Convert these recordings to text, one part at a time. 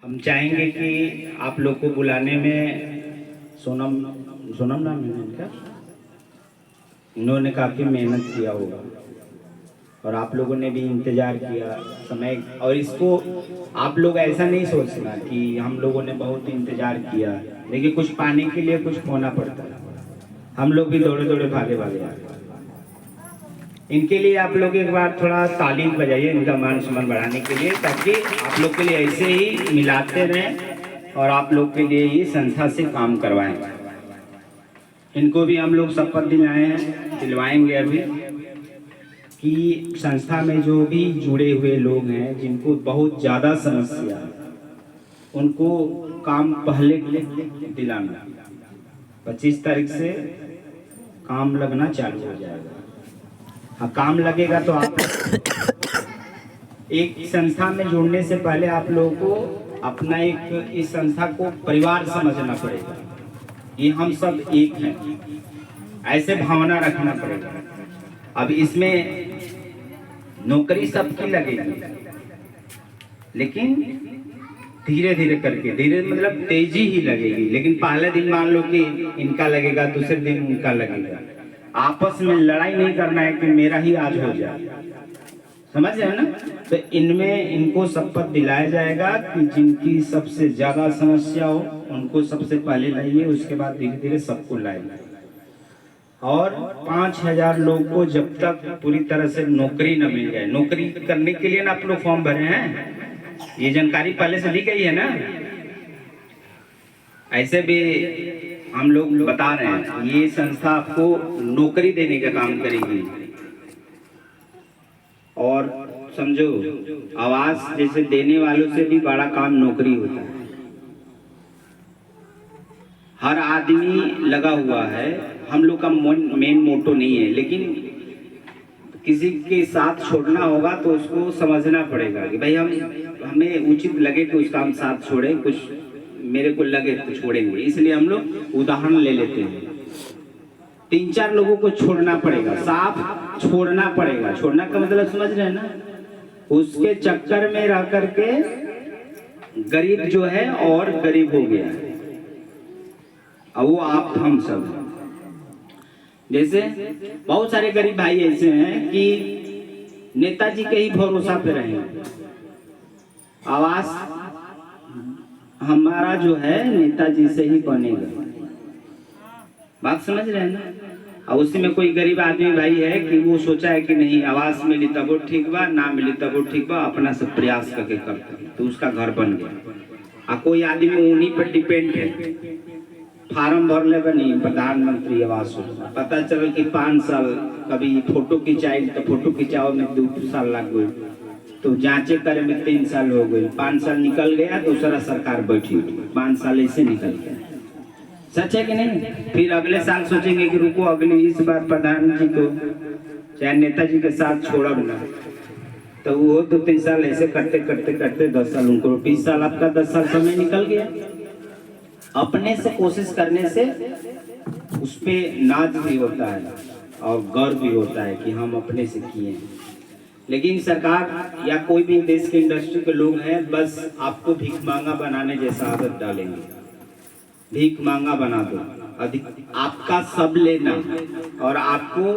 हम चाहेंगे कि आप लोग को बुलाने में सोनम सोनम नाम है इनका, इन्होंने काफ़ी मेहनत किया होगा और आप लोगों ने भी इंतज़ार किया समय। और इसको आप लोग ऐसा नहीं सोचना कि हम लोगों ने बहुत इंतज़ार किया। देखिए, कुछ पाने के लिए कुछ खोना पड़ता है। हम लोग भी दौड़े दौड़े भागे भागे आए। इनके लिए आप लोग एक बार थोड़ा ताली बजाइए, इनका मान सम्मान बढ़ाने के लिए, ताकि आप लोग के लिए ऐसे ही मिलाते रहें और आप लोग के लिए ये संस्था से काम करवाएं। इनको भी हम लोग शपथ दिलवाएंगे अभी कि संस्था में जो भी जुड़े हुए लोग हैं जिनको बहुत ज़्यादा समस्या है, उनको काम पहले दिलाना। 25 तारीख से काम लगना चालू हो जाएगा। हाँ, काम लगेगा तो आप एक संस्था में जुड़ने से पहले आप लोगों को अपना एक इस संस्था को परिवार समझना पड़ेगा। ये हम सब एक हैं, ऐसे भावना रखना पड़ेगा। अब इसमें नौकरी सबकी लगेगी, लेकिन धीरे धीरे करके, धीरे मतलब तेजी ही लगेगी। लेकिन पहले दिन मान लो कि इनका लगेगा, दूसरे दिन उनका लगेगा। आपस में लड़ाई नहीं करना है कि मेरा ही आज हो जाए, समझ रहे हैं ना। तो इनमें इनको शपथ दिलाया जाएगा कि जिनकी सबसे ज्यादा समस्या हो उनको सबसे पहले लाइए, उसके बाद धीरे धीरे सबको लाइए। और 5000 लोग को जब तक पूरी तरह से नौकरी न मिल जाए, नौकरी करने के लिए ना आप लोग फॉर्म भरे हैं, ये जानकारी पहले से दी गई है ना। ऐसे भी हम लोग बता रहे हैं, ये संस्था आपको नौकरी देने का काम करेगी। और समझो, आवास जैसे देने वालों से भी बड़ा काम नौकरी होता है। हर आदमी लगा हुआ है, हम लोग का मेन मोटो नहीं है, लेकिन किसी के साथ छोड़ना होगा तो उसको समझना पड़ेगा कि भाई हमें उचित लगे कि उसका हम साथ छोड़े, कुछ मेरे को लगे तो छोड़ेंगे। इसलिए हम लोग उदाहरण ले लेते हैं। 3-4 लोगों को छोड़ना पड़ेगा, साफ छोड़ना पड़ेगा। छोड़ना का मतलब समझ रहे हैं ना। उसके चक्कर में रह करके गरीब जो है और गरीब हो गया, अब वो आप हम सब। जैसे बहुत सारे गरीब भाई ऐसे हैं कि नेताजी के ही भरोसा पे रहे। आवास हमारा जो है नेताजी से ही बनेगा, बात समझ रहे हैं ना। और उसी में कोई गरीब आदमी भाई है कि वो सोचा है कि नहीं, आवास मिली तब वो ठीक बा, ना मिली तब वो ठीक बा, अपना सब प्रयास करके करता, तो उसका घर बन गया। और कोई आदमी उन्हीं पर डिपेंड है, फार्म भर ले बनी प्रधानमंत्री आवास योजना, पता चल कि 5 साल, कभी फोटो खिंचाई तो फोटो खिंचाओ में 2 साल लग गए, तो जांचे करे में 3 साल हो गए, 5 साल निकल गया, दूसरा सरकार बैठी, 5 साल ऐसे निकल गया। सच है कि नहीं। फिर अगले साल सोचेंगे कि रुको, अगले इस बार प्रधानमंत्री को चाहे नेताजी के साथ छोड़ा ना, तो वो 2-3 साल ऐसे करते करते करते 10 साल, उनको 20 साल, आपका 10 साल समय निकल गया। अपने से कोशिश करने से उस पे नाज भी होता है और गर्व भी होता है कि हम अपने से किए हैं। लेकिन सरकार या कोई भी देश के इंडस्ट्री के लोग हैं, बस आपको भीख मांगा बनाने जैसा आदत डालेंगे। भीख मांगा बना दो, अधिक आपका सब लेना, और आपको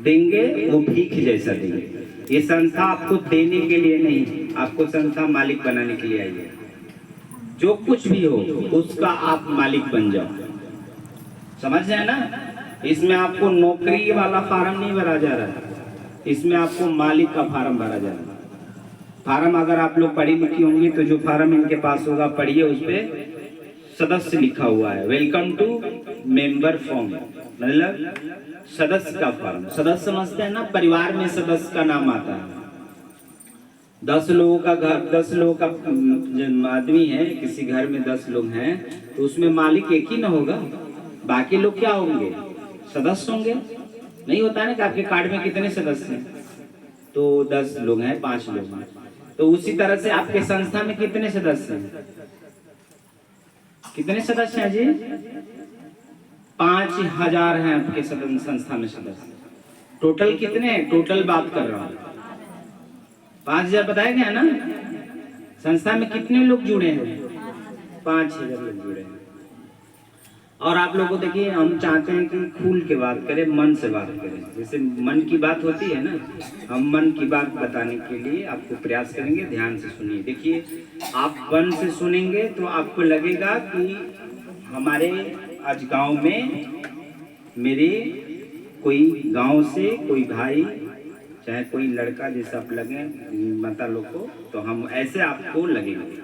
देंगे वो भीख जैसा देंगे। ये संस्था आपको देने के लिए नहीं, आपको संस्था मालिक बनाने के लिए आई है। जो कुछ भी हो उसका आप मालिक बन जाओ, समझ रहे हैं ना। इसमें आपको नौकरी वाला फार्म नहीं भरा जा रहा है, इसमें आपको मालिक का फार्म भरा जा रहा है। फार्म अगर आप लोग पढ़ी लिखी होंगी तो जो फार्म इनके पास होगा पढ़िए, उस पर सदस्य लिखा हुआ है, वेलकम टू मेंबर फॉर्म, मतलब सदस्य का फॉर्म। सदस्य समझते हैं ना, परिवार में सदस्य का नाम आता है। 10 लोगों का घर, 10 लोगों का आदमी है, किसी घर में 10 लोग हैं, तो उसमें मालिक एक ही ना होगा, बाकी लोग क्या होंगे, सदस्य होंगे। नहीं होता है ना कि आपके कार्ड में कितने सदस्य हैं, तो 10 लोग हैं, 5 लोग हैं। तो उसी तरह से आपके संस्था में कितने सदस्य हैं, कितने सदस्य हैं जी? 5000 हैं आपके संस्था में सदस्य। टोटल कितने हैं, टोटल बात कर रहा हूँ, 5000 बताया गया ना। संस्था में कितने लोग जुड़े हैं? 5,000 लोग जुड़े हैं। और आप लोगों को देखिए, हम चाहते हैं कि खुल के बात करें, मन से बात करें। जैसे मन की बात होती है ना, हम मन की बात बताने के लिए आपको प्रयास करेंगे। ध्यान से सुनिए। देखिए, आप मन से सुनेंगे तो आपको लगेगा कि हमारे आज गांव में मेरे कोई गांव से कोई भाई, चाहे कोई लड़का जैसा आप लगे माता लोग को, तो हम ऐसे आपको लगेंगे,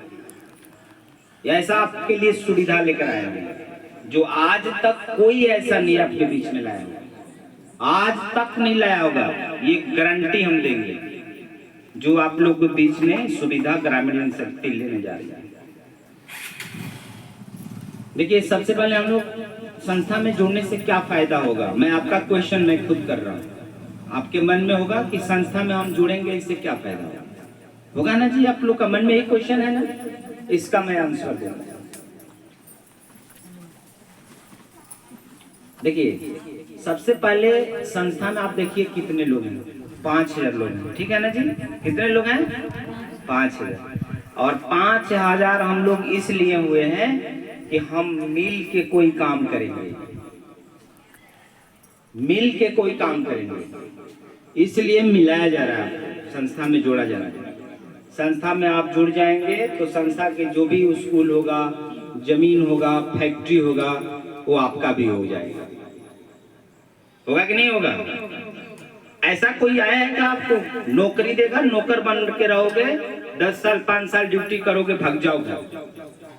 या ऐसा आपके लिए सुविधा लेकर आया हूँ जो आज तक कोई ऐसा नहीं आपके बीच में लाया होगा, आज तक नहीं लाया होगा। ये गारंटी हम देंगे। जो आप लोग के बीच में सुविधा ग्रामीण शक्ति लेने जा रही है। देखिए, सबसे पहले हम लोग संस्था में जुड़ने से क्या फायदा होगा, मैं आपका क्वेश्चन मैं खुद कर रहा हूँ। आपके मन में होगा कि संस्था में हम जुड़ेंगे, इससे क्या फायदा होगा ना जी? आप लोग का मन में एक क्वेश्चन है ना, इसका मैं आंसर दूंगा। देखिए, सबसे पहले संस्था में आप देखिए कितने लोग हैं, 5,000 लोग हैं, ठीक है ना जी? कितने लोग हैं? 5,000। और 5,000 हम लोग इसलिए हुए हैं कि हम मिल के कोई काम करेंगे, मिल के कोई काम करेंगे, इसलिए मिलाया जा रहा है, संस्था में जोड़ा जा रहा है। संस्था में आप जुड़ जाएंगे तो संस्था के जो भी स्कूल होगा, जमीन होगा, फैक्ट्री होगा, वो आपका भी हो जाएगा। होगा कि नहीं होगा? ऐसा कोई आएगा आपको नौकरी देगा, नौकर बन के रहोगे, 10 साल 5 साल ड्यूटी करोगे, भाग जाओगे,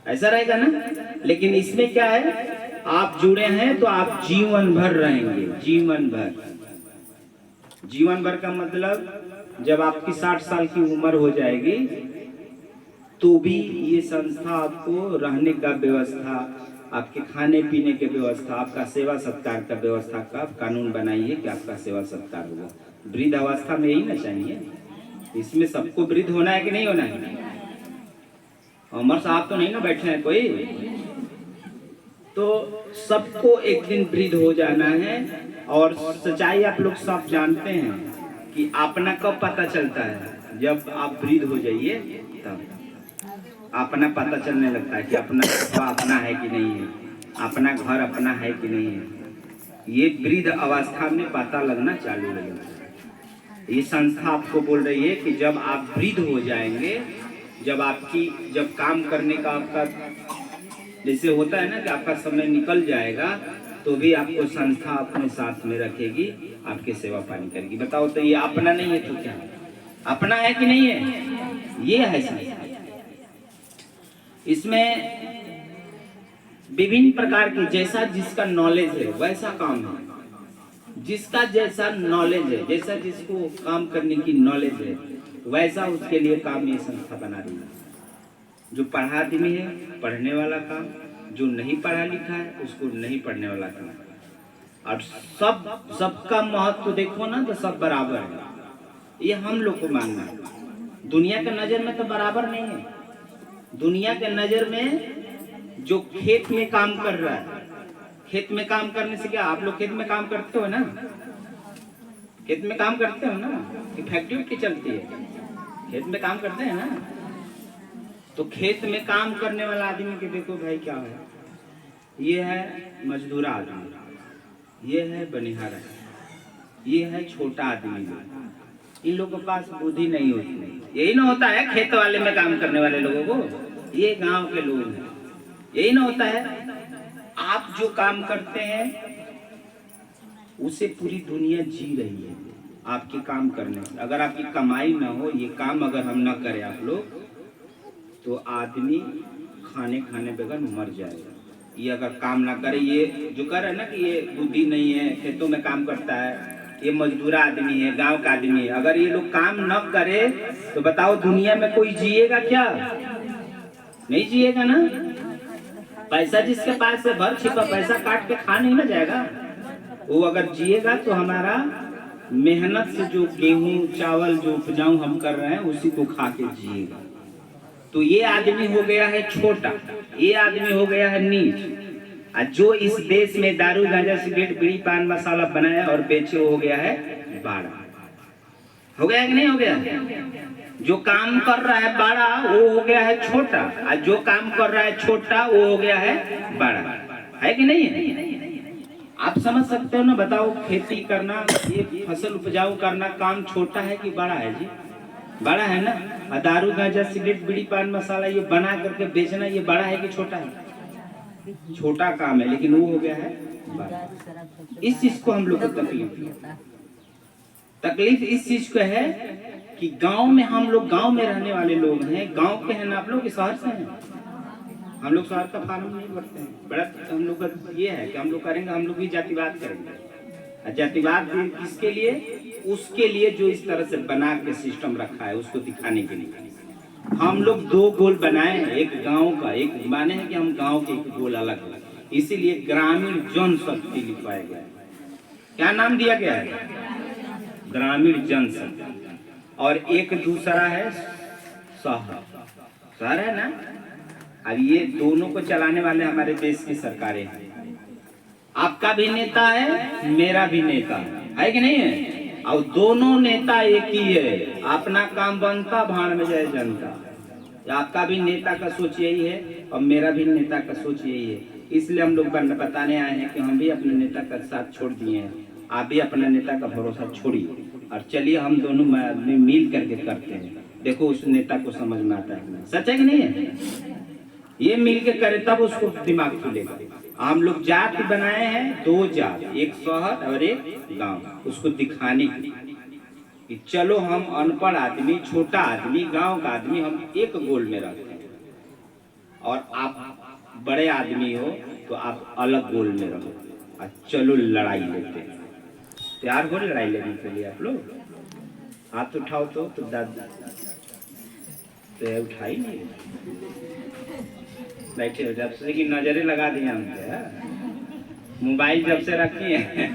ऐसा रहेगा ना? लेकिन इसमें क्या है, आप जुड़े हैं तो आप जीवन भर रहेंगे, जीवन भर। जीवन भर का मतलब जब आपकी 60 साल की उम्र हो जाएगी तो भी ये संस्था आपको रहने का व्यवस्था, आपके खाने पीने के व्यवस्था, आपका सेवा सत्कार का व्यवस्था का कानून बनाइए कि आपका सेवा सत्कार होगा। वृद्ध अवस्था में यही ना चाहिए, इसमें सबको वृद्ध होना है कि नहीं होना है? अमर साहब तो नहीं ना बैठे हैं कोई, तो सबको एक दिन वृद्ध हो जाना है। और सच्चाई आप लोग सब जानते हैं कि अपना कब पता चलता है, जब आप वृद्ध हो जाइए तब अपना पता चलने लगता है कि अपना है कि नहीं है, अपना घर अपना है कि नहीं है। ये वृद्ध अवस्था में पता लगना चालू हो जाता है। ये संस्था आपको बोल रही है कि जब आप वृद्ध हो जाएंगे, जब काम करने का आपका जैसे होता है ना कि आपका समय निकल जाएगा, तो भी आपको संस्था अपने साथ में रखेगी, आपकी सेवा पानी करेगी। बताओ तो ये अपना नहीं है तो क्या अपना है कि नहीं है? ये है संस्था। इसमें विभिन्न प्रकार के, जैसा जिसका नॉलेज है वैसा काम है, जिसका जैसा नॉलेज है, जैसा जिसको काम करने की नॉलेज है, वैसा उसके लिए काम ये संस्था बना रही है। जो पढ़ा आदमी है पढ़ने वाला काम, जो नहीं पढ़ा लिखा है उसको नहीं पढ़ने वाला काम। और सबका महत्व देखो ना तो सब बराबर है, ये हम लोग को मानना है। दुनिया के नजर में तो बराबर नहीं है। दुनिया के नजर में जो खेत में काम कर रहा है, खेत में काम करने से क्या, आप लोग खेत में काम करते हो ना, खेत में काम करते हो ना, कि फैक्ट्री की चलती है, खेत में काम करते हैं ना। तो खेत में काम करने वाला आदमी के देखो भाई क्या है, ये है मजदूर आदमी, ये है बनिहारा, ये है छोटा आदमी। इन लोगों के पास बुद्धि नहीं होती। यही ना होता है खेत वाले में काम करने वाले लोगों को, ये गांव के लोग हैं, यही ना होता है। आप जो काम करते हैं उसे पूरी दुनिया जी रही है आपके काम करने से। अगर आपकी कमाई ना हो, ये काम अगर हम ना करें आप लोग, तो आदमी खाने बगैर मर जाएगा। ये अगर काम ना करे, ये जो कर रहा है ना कि ये बुद्धि नहीं है, खेतों में काम करता है, ये मजदूर आदमी है, गांव का आदमी है, अगर ये लोग काम न करे तो बताओ दुनिया में कोई जिएगा क्या? नहीं जिएगा ना। पैसा जिसके पास से भर छिपा पैसा काट के खा नहीं ना जाएगा, वो अगर जिएगा तो हमारा मेहनत से जो गेहूं चावल जो उपजाऊ हम कर रहे हैं उसी को खा के जिएगा। तो ये आदमी हो गया है छोटा, ये आदमी हो गया है नीच। जो इस देश में दारू गांजा सिगरेट बीड़ी पान मसाला बनाया और बेचे, हो गया है बाड़ा। हो गया कि नहीं हो गया? जो काम कर रहा है बड़ा वो हो गया है छोटा, और जो काम कर रहा है छोटा वो हो गया है बड़ा, है कि नहीं है? आप समझ सकते हो ना? बताओ, खेती करना, ये फसल उपजाऊ करना काम छोटा है कि बड़ा है जी? बड़ा है ना। और दारू गांजा सिगरेट बीड़ी पान मसाला ये बना करके बेचना, ये बड़ा है कि छोटा है? छोटा काम है, लेकिन वो हो गया है बड़ा। इस चीज को हम लोग को तकलीफ इस चीज को है कि गांव में, हम लोग गांव में रहने वाले लोग हैं, गांव के हैं ना आप लोग, शहर से हैं। हम लोग शहर का फार्म नहीं करते हैं। बड़ा हम लोग का ये है कि हम लोग करेंगे, हम लोग भी जातिवाद करेंगे। जातिवाद किसके लिए? उसके लिए जो इस तरह से बना के सिस्टम रखा है उसको दिखाने के लिए। हम लोग दो गोल बनाए हैं, एक गांव का, एक माने है कि हम गांव के एक गोल अलग अलग, इसीलिए ग्रामीण जनशक्ति लिखवाया गया है। क्या नाम दिया गया है? ग्रामीण जनशक्ति। और एक दूसरा है शहर। शहर है ना। अब ये दोनों को चलाने वाले हमारे देश की सरकारें हैं। आपका भी नेता है, मेरा भी नेता है कि नहीं है? और दोनों नेता एक ही है, अपना काम बनता भाड़ में जाए जनता। आपका भी नेता का सोच यही है और मेरा भी नेता का सोच यही है। इसलिए हम लोग बताने आए हैं कि हम भी अपने नेता का साथ छोड़ दिए हैं, आप भी अपने नेता का भरोसा छोड़िए और चलिए हम दोनों मिल करके करते हैं। देखो उस नेता को समझ में आता है, सच है कि नहीं है? ये मिल के करे तब उसको दिमाग खुलेगा। हम लोग जाति बनाए हैं, दो जात, एक शहर और एक गांव, उसको दिखाने के कि चलो हम अनपढ़ आदमी, छोटा आदमी, गांव का आदमी, हम एक गोल में रहते हैं और आप बड़े आदमी हो तो आप अलग गोल में रहो और चलो लड़ाई लेते हैं। तैयार हो लड़ाई लेने के लिए? आप लोग हाथ उठाओ तो दादा तो उठाई नहीं, बैठे हो। जब से कि नजरें लगा दिया हमसे, मोबाइल जब से रखी है।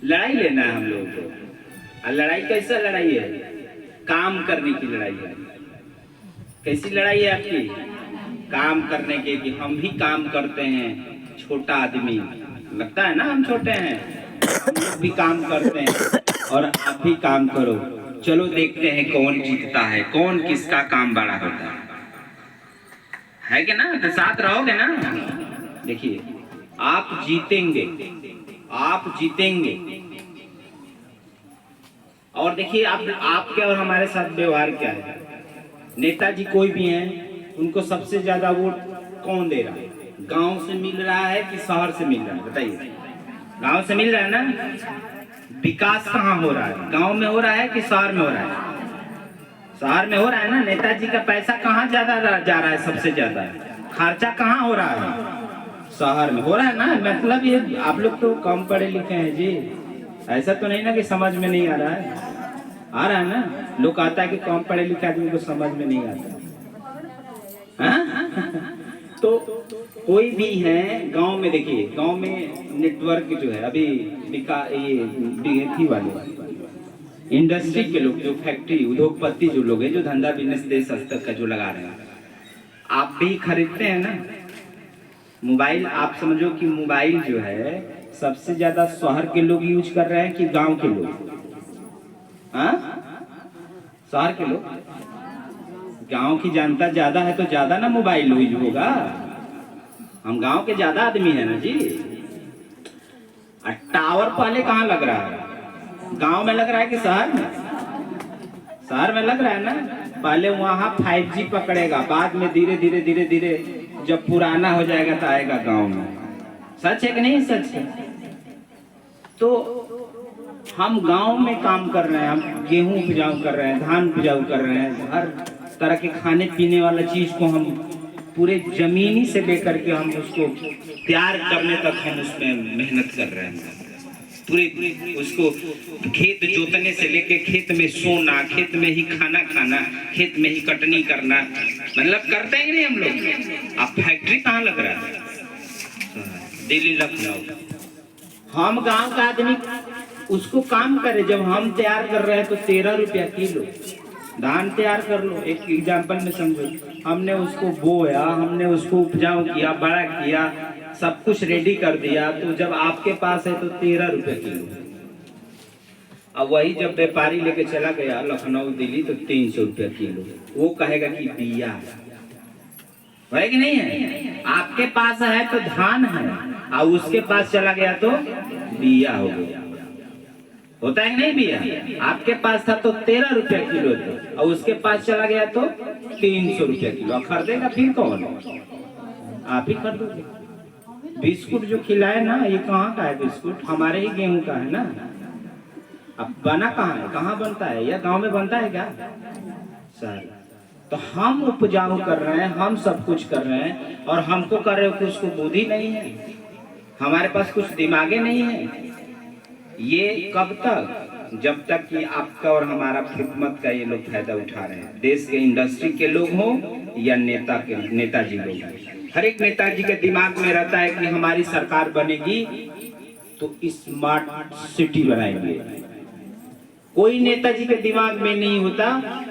लड़ाई लेना है हम लोगों को। और लड़ाई कैसा लड़ाई है? काम करने की लड़ाई है। कैसी लड़ाई है आपकी? काम करने के, कि हम भी काम करते हैं। छोटा आदमी लगता है ना हम छोटे हैं, हम लोग भी काम करते हैं और आप भी काम करो। चलो देखते हैं कौन जीतता है, कौन किसका काम बड़ा होता है कि ना? तो साथ रहोगे ना? देखिए आप जीतेंगे, आप जीतेंगे। और देखिए आपके और हमारे साथ व्यवहार क्या है। नेताजी कोई भी हैं, उनको सबसे ज्यादा वोट कौन दे रहा है? गांव से मिल रहा है कि शहर से मिल रहा है? बताइए। गांव से मिल रहा है ना। विकास कहाँ हो रहा है? गांव में हो रहा है कि शहर में हो रहा है? शहर में हो रहा है ना। नेताजी का पैसा कहाँ ज्यादा जा रहा है? सबसे ज्यादा खर्चा कहाँ हो रहा है? शहर में हो रहा है ना। मतलब ये आप लोग तो कम पढ़े लिखे हैं जी, ऐसा तो नहीं ना कि समझ में नहीं आ रहा है। आ रहा है ना। लोग कहता है कि कम पढ़े लिखे आदमी को समझ में नहीं आता। तो कोई भी है गांव में, देखिए गांव में नेटवर्क जो है अभी ये वाले इंडस्ट्री के लोग, जो फैक्ट्री उद्योगपति जो लोग हैं, जो धंधा बिजनेस देश स्तर का जो लगा रहे हैं, आप भी खरीदते हैं ना मोबाइल। आप समझो कि मोबाइल जो है सबसे ज्यादा शहर के लोग यूज कर रहे हैं कि गांव के लोग? शहर के लोग। गांव की जनता ज्यादा है तो ज्यादा ना मोबाइल यूज होगा। हम गांव के ज्यादा आदमी है ना जी। टावर पहले कहाँ लग रहा है? गांव में लग रहा है कि शहर में? शहर में लग रहा है ना। पहले वहाँ 5G पकड़ेगा, बाद में धीरे धीरे धीरे धीरे जब पुराना हो जाएगा तो आएगा गांव में। सच है कि नहीं सच है? तो हम गांव में काम कर रहे हैं, हम गेहूं उपजाऊ कर रहे हैं, धान उपजाऊ कर रहे हैं, हर तरह के खाने पीने वाला चीज को हम पूरे जमीनी से लेकर के हम उसको तैयार करने तक हम उसमें मेहनत कर रहे हैं। पूरे उसको खेत जोतने से लेके खेत में सोना, खेत में ही खाना खाना, खेत में ही कटनी करना, मतलब करते हैं नहीं हम लोग। अब फैक्ट्री कहाँ लग रहा है? दिल्ली, लखनऊ। हम गांव का आदमी उसको काम करे। जब हम तैयार कर रहे हैं तो 13 रुपया किलो धान तैयार कर लो। एक एग्जाम्पल में समझो, हमने उसको बोया, हमने उसको उपजाऊ किया, बड़ा किया, सब कुछ रेडी कर दिया, तो जब आपके पास है तो 13 रुपये किलो। अब वही जब व्यापारी लेके चला गया लखनऊ दिल्ली तो 300 रुपया किलो, वो कहेगा कि बिया है कि नहीं है। आपके पास है तो धान है और उसके पास चला गया तो बिया हो गया, होता है कि नहीं बिया। आपके पास था तो 13 रुपया किलो था और उसके पास चला गया तो 300 रुपया किलो। खरीदेगा फिर कौन? आप ही खरीदोगे। बिस्कुट जो खिलाए ना, ये कहाँ का है बिस्कुट? हमारे ही गेहूं का है ना। अब बना कहाँ है, कहाँ बनता है, या गांव में बनता है क्या सर? तो हम उपजाऊ कर रहे हैं, हम सब कुछ कर रहे हैं और हमको कर रहे हो कि उसको बुद्धि नहीं है, हमारे पास कुछ दिमागे नहीं है। ये कब तक? जब तक कि आपका और हमारा खिदमत का ये लोग फायदा उठा रहे हैं। देश के इंडस्ट्री के लोग हों या नेताजी लोग, हर एक नेताजी के दिमाग में रहता है कि हमारी सरकार बनेगी तो स्मार्ट सिटी बनाएंगे। कोई नेताजी के दिमाग में नहीं होता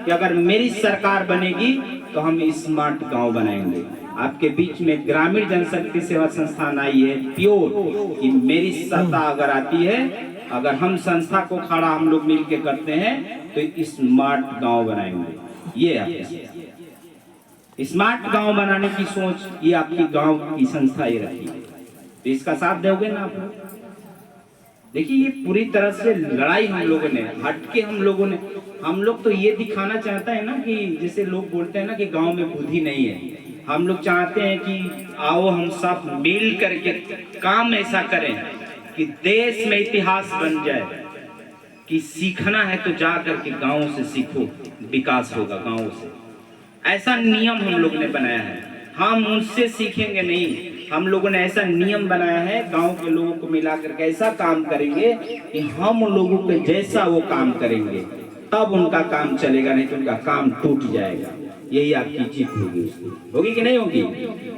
कि अगर मेरी सरकार बनेगी तो हम स्मार्ट गांव बनाएंगे। आपके बीच में ग्रामीण जनशक्ति सेवा संस्थान आई है प्योर कि मेरी सत्ता अगर आती है, अगर हम संस्था को खड़ा हम लोग मिलके करते हैं तो स्मार्ट गांव बनाएंगे। ये आपकी स्मार्ट गांव बनाने की सोच, ये आपकी गांव की संस्था ये रखी है, तो इसका साथ दोगे ना आप लोग? देखिए ये पूरी तरह से लड़ाई हम लोगों ने हटके हम लोग तो ये दिखाना चाहता है ना कि जैसे लोग बोलते हैं ना कि गांव में बुद्धि नहीं है। हम लोग चाहते हैं कि आओ हम सब मिल करके काम ऐसा करें कि देश में इतिहास बन जाए कि सीखना है तो जा करके गाँव से सीखो, विकास होगा गाँव से। ऐसा नियम हम लोग ने बनाया है। हम उनसे सीखेंगे नहीं, हम लोगों ने ऐसा नियम बनाया है गांव के लोगों को मिला करके ऐसा काम करेंगे कि हम लोगों के जैसा वो काम करेंगे तब उनका काम चलेगा, नहीं तो उनका काम टूट जाएगा। यही आपकी जीत होगी, होगी कि नहीं होगी?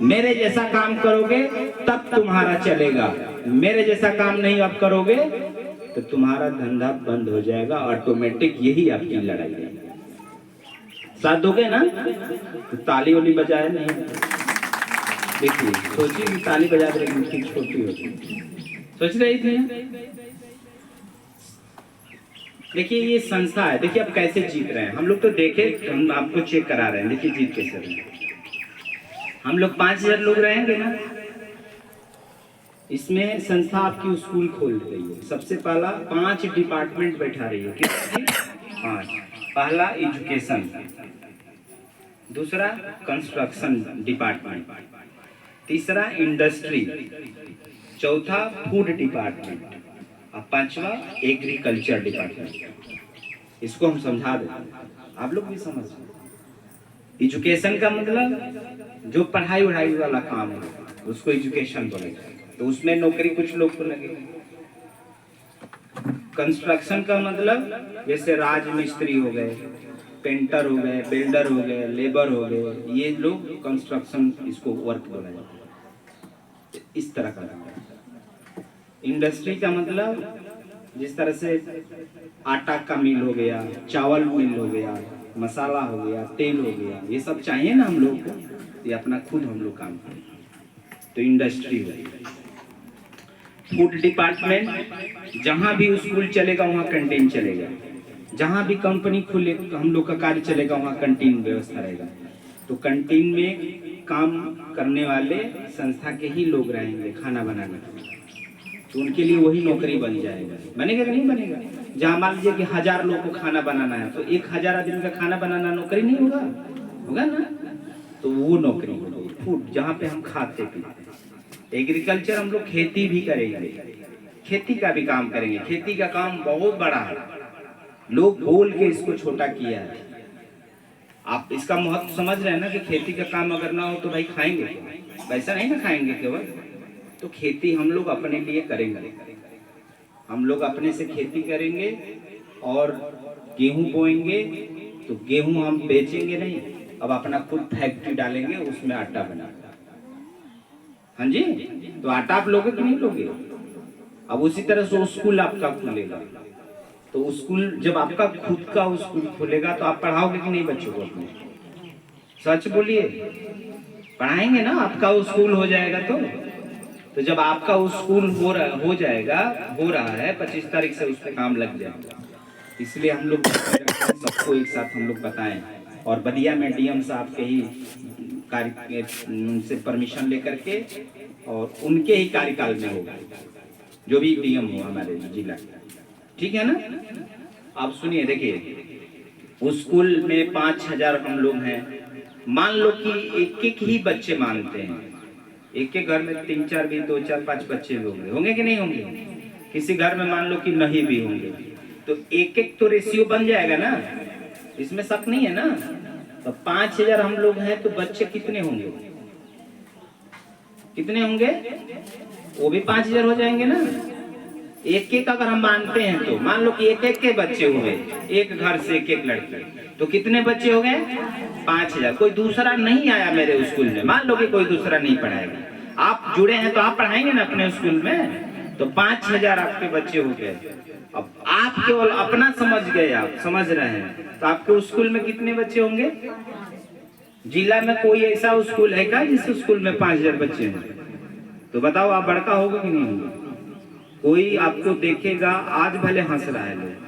मेरे जैसा काम करोगे तब तुम्हारा चलेगा, मेरे जैसा काम नहीं आप करोगे तो तुम्हारा धंधा बंद हो जाएगा ऑटोमेटिक। यही आपकी लड़ाई है। साथ दोगे ना? तो ताली वाली बजाए नहीं। देखिए सोचिए कि ताली बजा कर मुट्ठी छोटी होती, सोच रही थी। देखिए ये संस्था है, देखिए आप कैसे जीत रहे हैं। हम लोग तो देखे, हम आपको चेक करा रहे हैं, देखिए जीत कैसे रहे हैं। हम लोग 5000 लोग रहेंगे ना, इसमें संस्था आपकी स्कूल खोल रही है। सबसे पहला 5 डिपार्टमेंट बैठा रही है। कितनी? 5। पहला एजुकेशन, दूसरा कंस्ट्रक्शन डिपार्टमेंट, तीसरा इंडस्ट्री, चौथा फूड डिपार्टमेंट और 5वां एग्रीकल्चर डिपार्टमेंट। इसको हम समझा दें, आप लोग भी समझ। एजुकेशन का मतलब जो पढ़ाई वढ़ाई वाला काम है उसको एजुकेशन बोलेगा, तो उसमें नौकरी कुछ लोग को लगेगी। कंस्ट्रक्शन का मतलब जैसे राजमिस्त्री हो गए, पेंटर हो गए, बिल्डर हो गए, लेबर हो गए, ये लोग कंस्ट्रक्शन इसको वर्क बोला जाता है। इस तरह का काम है। इंडस्ट्री का मतलब जिस तरह से आटा का मिल हो गया, चावल मिल हो गया, मसाला हो गया, तेल हो गया, ये सब चाहिए ना हम लोग को, ये अपना खुद हम लोग काम करें तो इंडस्ट्री हो गई। फूड डिपार्टमेंट, जहाँ भी स्कूल चलेगा वहाँ कैंटीन चलेगा, जहाँ भी कंपनी खुले हम लोग का कार्य चलेगा वहाँ कैंटीन व्यवस्था रहेगा। तो कैंटीन में काम करने वाले संस्था के ही लोग रहेंगे खाना बनाने, तो उनके लिए वही नौकरी बन जाएगा। बनेगा कि नहीं बनेगा? जहाँ मान लीजिए कि 1000 लोग को खाना बनाना है तो 1000 आदमी का खाना बनाना नौकरी नहीं होगा? होगा ना? तो वो नौकरी होगी फूड, जहाँ पे हम खाते पीते। एग्रीकल्चर हम लोग खेती भी करेंगे, खेती का भी काम करेंगे। खेती का काम बहुत बड़ा है, लोग बोल के इसको छोटा किया है। आप इसका महत्व समझ रहे हैं ना कि खेती का काम अगर ना हो तो भाई खाएंगे वैसा नहीं ना खाएंगे केवल। तो खेती हम लोग अपने लिए करेंगे, हम लोग अपने से खेती करेंगे और गेहूं बोएंगे तो गेहूं हम बेचेंगे नहीं, अब अपना खुद फैक्ट्री डालेंगे, उसमें आटा बनाएंगे। हाँ जी, तो आटा आप लोगे कि नहीं लोगे? अब उसी तरह से स्कूल आपका खुलेगा, तो स्कूल जब आपका खुद का स्कूल खुलेगा तो आप पढ़ाओगे कि नहीं बच्चों को अपने? सच बोलिए, पढ़ाएंगे ना? आपका स्कूल हो जाएगा तो जब आपका स्कूल हो रहा है 25 तारीख से उस पर काम लग जाएगा, इसलिए हम लोग सबको एक साथ हम लोग बताएं, और बलिया में डीएम साहब के ही कार्य उनसे परमिशन लेकर के और उनके ही कार्यकाल में होगा, जो भी डीएम हो हमारे जिला, ठीक है ना। आप सुनिए, देखिए उस स्कूल में 5000 हम लोग हैं, मान लो कि एक एक ही बच्चे मानते हैं, एक एक घर में 3-4 भी 2-4 5 बच्चे होंगे कि नहीं होंगे, किसी घर में मान लो कि नहीं भी होंगे, तो एक एक तो रेशियो बन जाएगा ना, इसमें शक नहीं है ना। तो 5000 हम लोग हैं तो बच्चे कितने होंगे, कितने होंगे, वो भी 5000 हो जाएंगे ना। एक एक अगर हम मानते हैं तो मान लो कि एक एक के बच्चे हुए, एक घर से एक एक लड़के, तो कितने बच्चे हो गए, 5000। कोई दूसरा नहीं आया मेरे स्कूल में, मान लो कि कोई दूसरा नहीं पढ़ाएगा, आप जुड़े हैं तो आप पढ़ाएंगे ना अपने स्कूल में, तो 5000 आपके बच्चे हो गए। अब आप केवल अपना समझ गए, आप समझ रहे हैं, तो आपके स्कूल में कितने बच्चे होंगे। जिला में कोई ऐसा स्कूल है क्या जिस स्कूल में 5000 बच्चे हों, तो बताओ आप बड़का होगा कि नहीं होगा। कोई आपको देखेगा, आज भले हंस रहा है लोग,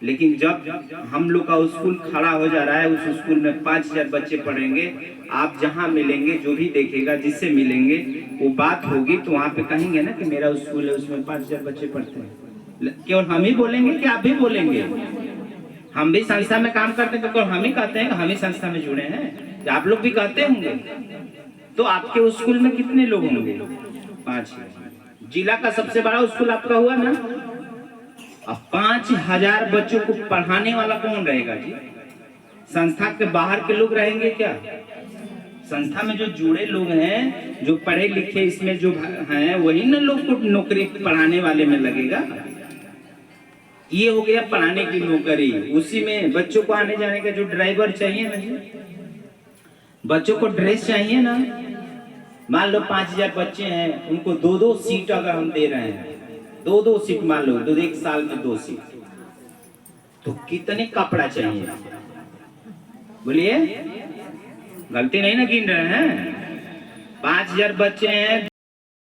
लेकिन जब हम लोग का स्कूल खड़ा हो जा रहा है, उस स्कूल में 5000 बच्चे पढ़ेंगे, आप जहां मिलेंगे, जो भी देखेगा, जिससे मिलेंगे, वो बात होगी तो वहां पे कहेंगे ना कि मेरा स्कूल है, उसमें 5000 बच्चे पढ़ते हैं। केवल हम ही बोलेंगे कि आप भी बोलेंगे, हम भी संस्था में काम करते हैं तो केवल हम ही कहते हैं, हम ही संस्था में जुड़े हैं, आप लोग भी कहते होंगे, तो आपके स्कूल में कितने लोग होंगे, 5000। जिला का सबसे बड़ा स्कूल आपका हुआ ना। अब 5000 बच्चों को पढ़ाने वाला कौन रहेगा जी, संस्था के बाहर के लोग रहेंगे क्या। संस्था में जो जुड़े लोग हैं, जो पढ़े लिखे इसमें जो हैं, वही ना लोग को नौकरी पढ़ाने वाले में लगेगा। ये हो गया पढ़ाने की नौकरी, उसी में बच्चों को आने जाने का जो ड्राइवर चाहिए ना जी, बच्चों को ड्रेस चाहिए ना। मान लो 5000 बच्चे हैं, उनको 2-2 सीट अगर हम दे रहे हैं, 2-2 सीट मान लो, तो एक साल में 2 सीट, तो कितने कपड़ा चाहिए, बोलिए, गलती नहीं ना गिन रहे हैं। 5000 बच्चे हैं,